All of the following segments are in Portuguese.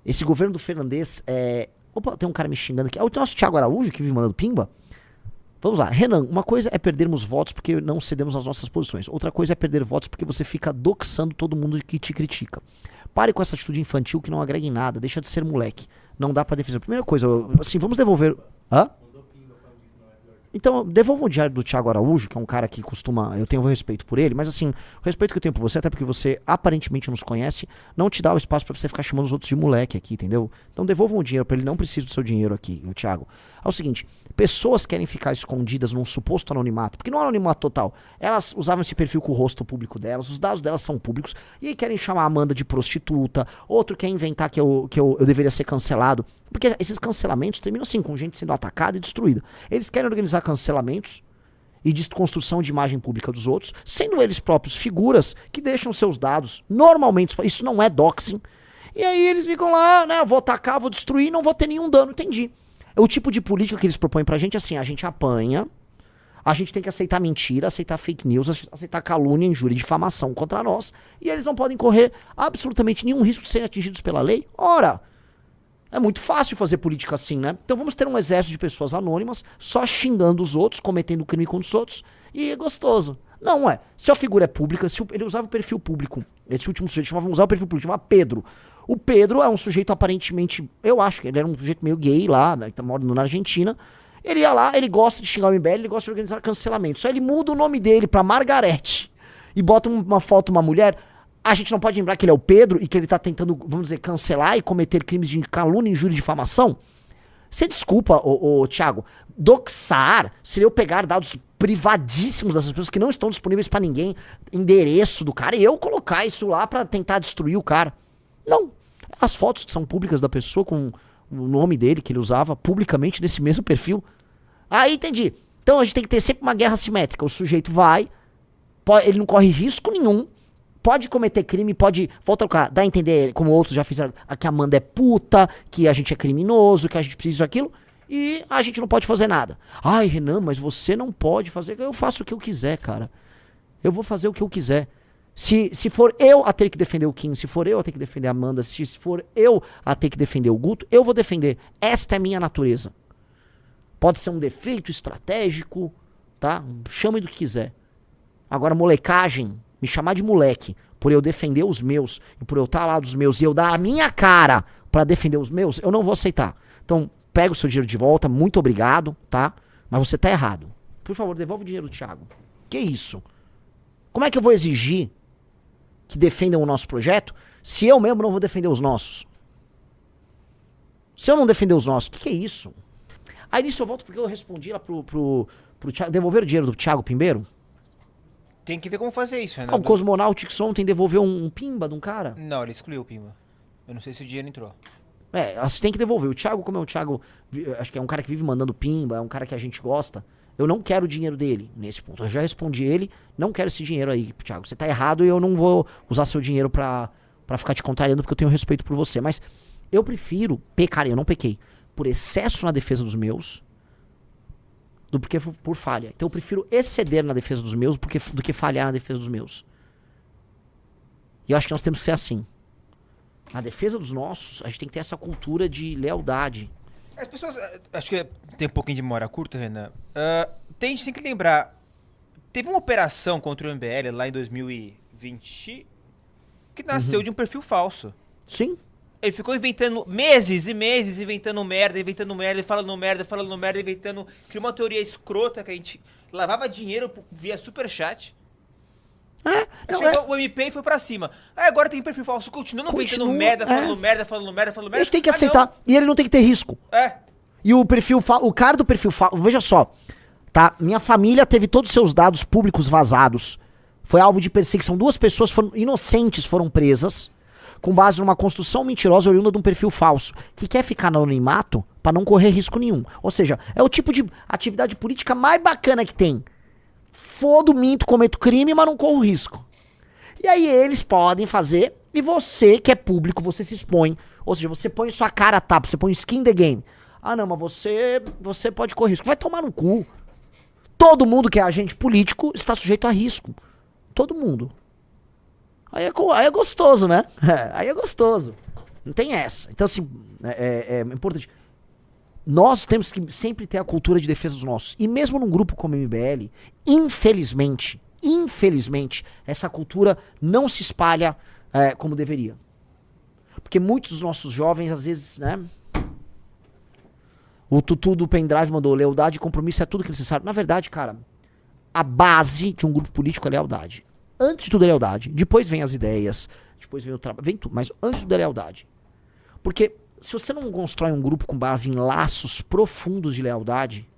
Esse governo do Fernandes Opa, tem um cara me xingando aqui. É o nosso Thiago Araújo que vive mandando pimba. Vamos lá. Renan, uma coisa é perdermos votos porque não cedemos às nossas posições. Outra coisa é perder votos porque você fica doxando todo mundo que te critica. Pare com essa atitude infantil que não agrega em nada. Deixa de ser moleque. Não dá pra defender. Primeira coisa, assim, vamos devolver... Hã? Então, devolva o diário do Thiago Araújo, que é um cara que costuma... Eu tenho respeito por ele, mas assim, o respeito que eu tenho por você, até porque você aparentemente nos conhece, não te dá o espaço pra você ficar chamando os outros de moleque aqui, entendeu? Então devolvam o dinheiro pra ele, não precisa do seu dinheiro aqui, o Thiago. É o seguinte, pessoas querem ficar escondidas num suposto anonimato, porque não é anonimato total. Elas usavam esse perfil com o rosto público delas, os dados delas são públicos, e aí querem chamar a Amanda de prostituta, outro quer inventar que eu deveria ser cancelado. Porque esses cancelamentos terminam assim, com gente sendo atacada e destruída. Eles querem organizar cancelamentos e desconstrução de imagem pública dos outros, sendo eles próprios figuras que deixam seus dados, normalmente, isso não é doxing, e aí eles ficam lá, né, vou atacar, vou destruir, não vou ter nenhum dano, entendi. O tipo de política que eles propõem pra gente é assim, a gente apanha, a gente tem que aceitar mentira, aceitar fake news, aceitar calúnia, injúria e difamação contra nós, e eles não podem correr absolutamente nenhum risco de serem atingidos pela lei. Ora... É muito fácil fazer política assim, né? Então vamos ter um exército de pessoas anônimas, só xingando os outros, cometendo crime contra os outros, e é gostoso. Não é. Se a figura é pública, ele usava o perfil público. Esse último sujeito chamava usar o perfil público, chamava Pedro. O Pedro é um sujeito aparentemente, eu acho que ele era um sujeito meio gay lá, né, que tá morando na Argentina. Ele ia lá, ele gosta de xingar o MBL, ele gosta de organizar cancelamento. Só ele muda o nome dele pra Margarete e bota uma foto de uma mulher. A gente não pode lembrar que ele é o Pedro e que ele tá tentando, vamos dizer, cancelar e cometer crimes de calúnia, injúria e difamação? Você desculpa, Thiago, doxar seria eu pegar dados privadíssimos dessas pessoas que não estão disponíveis pra ninguém, endereço do cara, e eu colocar isso lá pra tentar destruir o cara. Não. As fotos que são públicas da pessoa com o nome dele que ele usava publicamente nesse mesmo perfil. Aí entendi. Então a gente tem que ter sempre uma guerra simétrica. O sujeito vai, ele não corre risco nenhum, pode cometer crime, pode... Volta ao cara, dá a entender, como outros já fizeram, que a Amanda é puta, que a gente é criminoso, que a gente precisa disso, aquilo, e a gente não pode fazer nada. Ai, Renan, mas você não pode fazer... Eu faço o que eu quiser, cara. Eu vou fazer o que eu quiser. Se for eu a ter que defender o Kim, se for eu a ter que defender a Amanda, se for eu a ter que defender o Guto, eu vou defender. Esta é a minha natureza. Pode ser um defeito estratégico, tá? Chame do que quiser. Agora, molecagem... Me chamar de moleque por eu defender os meus e por eu estar lá dos meus e eu dar a minha cara pra defender os meus, eu não vou aceitar. Então, pega o seu dinheiro de volta, muito obrigado, tá? Mas você tá errado. Por favor, devolve o dinheiro do Thiago. Que isso? Como é que eu vou exigir que defendam o nosso projeto se eu mesmo não vou defender os nossos? Se eu não defender os nossos, que é isso? Aí nisso eu volto porque eu respondi lá pro Thiago, devolver o dinheiro do Thiago Pimbeiro? Tem que ver como fazer isso, né? O Cosmonautics ontem devolveu um pimba de um cara. Não, ele excluiu o pimba. Eu não sei se o dinheiro entrou. Você tem que devolver. O Thiago, como é o Thiago, acho que é um cara que vive mandando pimba, é um cara que a gente gosta. Eu não quero o dinheiro dele nesse ponto. Eu já respondi ele, não quero esse dinheiro aí, Thiago. Você tá errado e eu não vou usar seu dinheiro pra ficar te contrariando porque eu tenho respeito por você. Mas eu prefiro pecar, eu não pequei, por excesso na defesa dos meus, do que por falha. Então eu prefiro exceder na defesa dos meus do que falhar na defesa dos meus. E eu acho que nós temos que ser assim. Na defesa dos nossos, a gente tem que ter essa cultura de lealdade. As pessoas... Acho que tem um pouquinho de memória curta, Renan. A gente tem que lembrar... Teve uma operação contra o MBL lá em 2020 que nasceu de um perfil falso. Sim. Ele ficou inventando meses e meses, inventando merda, falando merda, inventando... Criou uma teoria escrota que a gente lavava dinheiro via superchat. Chegou o MP e foi pra cima. Aí agora tem perfil falso, continuando inventando merda, falando merda. A gente tem que aceitar. Não. E ele não tem que ter risco. E o cara do perfil falso... Veja só, tá? Minha família teve todos os seus dados públicos vazados. Foi alvo de perseguição. 2 pessoas inocentes foram presas com base numa construção mentirosa oriunda de um perfil falso, que quer ficar no anonimato pra não correr risco nenhum. Ou seja, é o tipo de atividade política mais bacana que tem. Fodo, minto, cometo crime, mas não corro risco. E aí eles podem fazer, e você, que é público, você se expõe. Ou seja, você põe sua cara a tapa, você põe skin in the game. Ah não, mas você pode correr risco. Vai tomar no cu. Todo mundo que é agente político está sujeito a risco. Todo mundo. Aí é gostoso, né? Aí é gostoso. Não tem essa. Então, assim, é importante. Nós temos que sempre ter a cultura de defesa dos nossos. E mesmo num grupo como o MBL, infelizmente, essa cultura não se espalha como deveria. Porque muitos dos nossos jovens, às vezes, né? O Tutu do pendrive mandou: lealdade e compromisso é tudo que é necessário. Na verdade, cara, a base de um grupo político é lealdade. Antes de tudo é lealdade. Depois vem as ideias, depois vem o trabalho, vem tudo. Mas antes de tudo é lealdade. Porque se você não constrói um grupo com base em laços profundos de lealdade,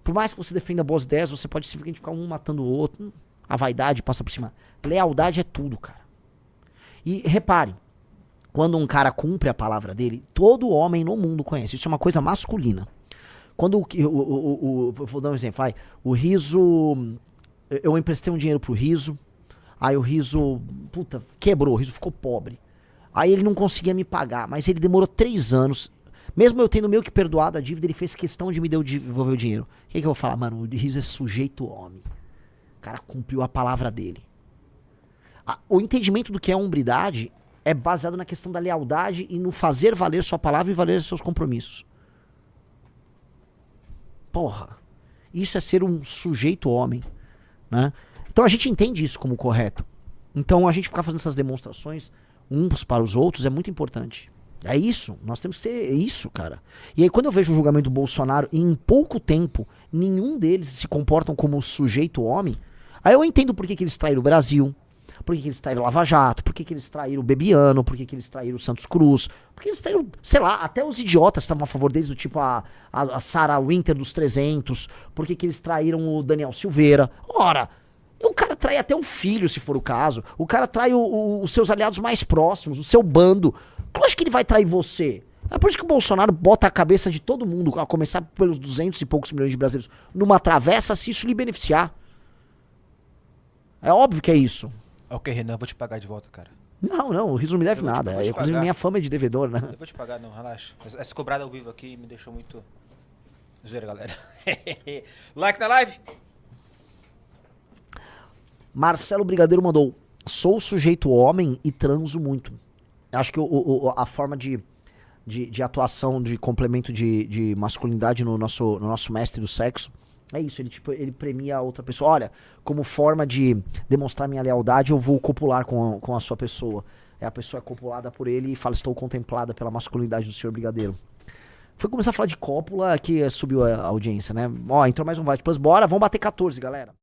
por mais que você defenda boas ideias, você pode simplesmente ficar um matando o outro. A vaidade passa por cima. Lealdade é tudo, cara. E repare, quando um cara cumpre a palavra dele, todo homem no mundo conhece. Isso é uma coisa masculina. Quando vou dar um exemplo. O Riso... Eu emprestei um dinheiro pro Riso. Aí o Riso... Puta, quebrou. O Riso ficou pobre. Aí ele não conseguia me pagar. Mas ele demorou 3 anos. Mesmo eu tendo meio que perdoado a dívida, ele fez questão de me devolver o dinheiro. O que eu vou falar? Mano, o Riso é sujeito homem. O cara cumpriu a palavra dele. O entendimento do que é hombridade é baseado na questão da lealdade e no fazer valer sua palavra e valer seus compromissos. Porra. Isso é ser um sujeito homem, né? Então a gente entende isso como correto. Então a gente ficar fazendo essas demonstrações uns para os outros é muito importante. É isso, nós temos que ser isso, cara. E aí quando eu vejo o julgamento do Bolsonaro e em pouco tempo nenhum deles se comportam como sujeito homem, aí eu entendo por que eles traíram o Brasil, por que eles traíram o Lava Jato, por que eles traíram o Bebiano, por que eles traíram o Santos Cruz, por que eles traíram, sei lá, até os idiotas estavam a favor deles, do tipo a Sarah Winter dos 300, por que eles traíram o Daniel Silveira. Ora, o cara trai até um filho, se for o caso. O cara trai os seus aliados mais próximos, o seu bando. Tu acha que ele vai trair você? É por isso que o Bolsonaro bota a cabeça de todo mundo, a começar pelos 200 e poucos milhões de brasileiros, numa travessa, se isso lhe beneficiar. É óbvio que é isso. Ok, Renan, vou te pagar de volta, cara. Não, o Riso não me deve nada. Inclusive, minha fama é de devedor, né? Eu vou te pagar, não, relaxa. Essa cobrada ao vivo aqui me deixou muito... Zoeira, galera. Like na live. Marcelo Brigadeiro mandou: sou sujeito homem e transo muito. Acho que a forma de atuação, de complemento de masculinidade no nosso mestre do sexo é isso. Ele premia a outra pessoa. Olha, como forma de demonstrar minha lealdade, eu vou copular com a sua pessoa. A pessoa é copulada por ele e fala: estou contemplada pela masculinidade do senhor Brigadeiro. Foi começar a falar de cópula que subiu a audiência, né? Ó, entrou mais um White Plus. Bora, vamos bater 14, galera.